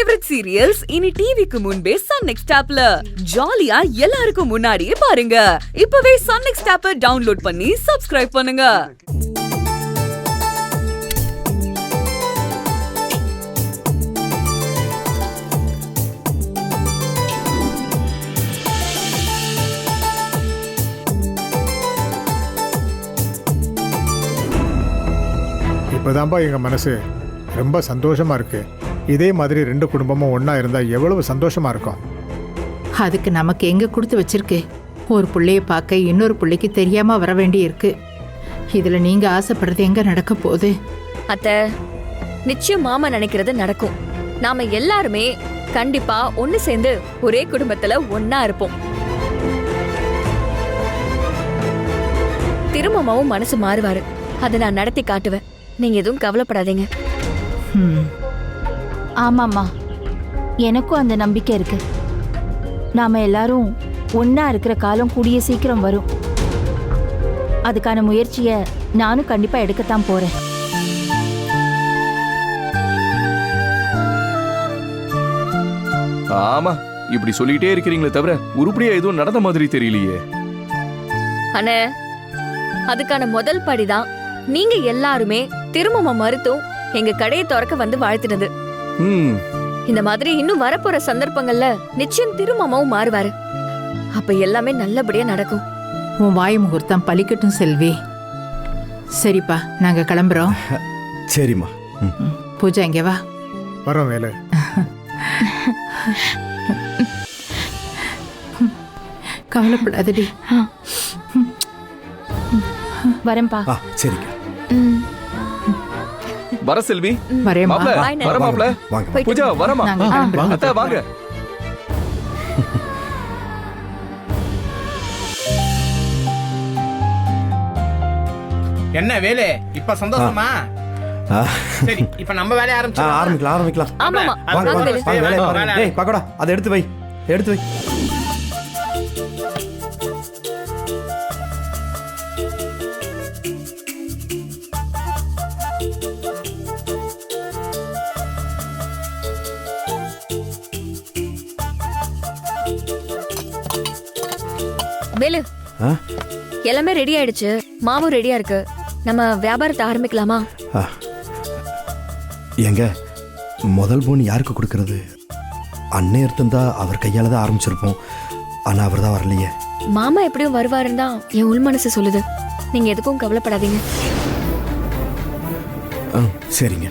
Favourite serials இனி டிவிக்கு முன்பே சன் நெக்ஸ்ட் ஆப்ல ஜாலியா எல்லாருக்கும் முன்னாடியே பாருங்க. இப்பவே சன் நெக்ஸ்ட் ஆப்பை டவுன்லோட் பண்ணி சப்ஸ்கிரைப் பண்ணுங்க. இப்போதான்பா எங்கள் மனசு ரொம்ப சந்தோஷமாக இருக்கு. இதே மாதிரி ரெண்டு குடும்பமும் ஒன்றா இருந்தால் எவ்வளவு சந்தோஷமாக இருக்கும். அதுக்கு நமக்கு எங்கே கொடுத்து வச்சிருக்கு? ஒரு பிள்ளைய பார்க்க இன்னொரு பிள்ளைக்கு தெரியாமல் வர வேண்டி இருக்கு. இதில் நீங்கள் ஆசைப்படுறது எங்கே நடக்க போகுது? அத்தை, நிச்சயம் மாமா நினைக்கிறது நடக்கும். நாம எல்லாருமே கண்டிப்பா ஒன்னு சேர்ந்து ஒரே குடும்பத்துல ஒன்னா இருப்போம். திரும்பவும் மனசு மாறுவாரு. அதை நான் நடத்தி காட்டுவேன். நீங்க எதுவும் கவலைப்படாதீங்க. ஆமாம்மா, எனக்கும் அந்த நம்பிக்கை இருக்கு. நாம எல்லாரும் ஒன்னா இருக்கிற காலம் கூடிய சீக்கிரம் வரும். அதுக்கான முயற்சியை நானும் கண்டிப்பா எடுக்கத்தான் போறேன். ஆமா, இப்படி சொல்லிட்டே இருக்கிறீங்களே தவிர உருப்படியா எதுவும் நடந்த மாதிரி தெரியலையே. அண்ணே, அதுக்கான முதல் படிதான் நீங்க எல்லாருமே திரும்ப மறுத்தும் எங்க கடையை திறக்க வந்து வாழ்த்தினது. இந்த மாதிரி இன்னும் வரப்போற சந்தர்ப்பங்கள்ல நிச்சயம் திரும்பவும் மாறுவாரு. அப்ப எல்லாமே நல்லபடியா நடக்கும். உன் வாய் முகூர்த்தம் பலிக்கட்டும் செல்வி. சரிப்பா, நாங்க கிளம்புறோம். சரிம்மா. பூஜா, இங்க வா. வரோம் வேலை. கவலைப்படாதடி. வரேன்பா. சரிங்க. வர செல்வி. வரேம்மா. வர மாப்ள. பூஜா வரமா. நாங்க கிளம்புறோம். அத்தை வாங்க. என்ன வேலை இப்ப சந்தோஷமா? சரி, இப்ப நம்ம வேலைய ஆரம்பிக்கலாம். ஆமாமா, வாங்க வாங்க வாங்க வேலு. வாங்க, வேலையை பாருங்க. டேய் பக்கோடா, அதை எடுத்து வை. வேலு, எல்லாமே ரெடி ஆயிடுச்சு. மாவும் ரெடியா இருக்கு. நம்ம வியாபாரத்தை ஆரம்பிக்கலாமா? எங்க முதல் போன் யாருக்கு கொடுக்கறது? அண்ணே இருந்தா அவர் கையால தான் ஆரம்பிச்சிருப்போம். ஆனா அவர் தான் வரலையே. மாமா எப்படியும் வருவாருன்னு தான் என் உள் மனசு சொல்லுது. நீங்க எதுக்கும் கவலைப்படாதீங்க. சரிங்க.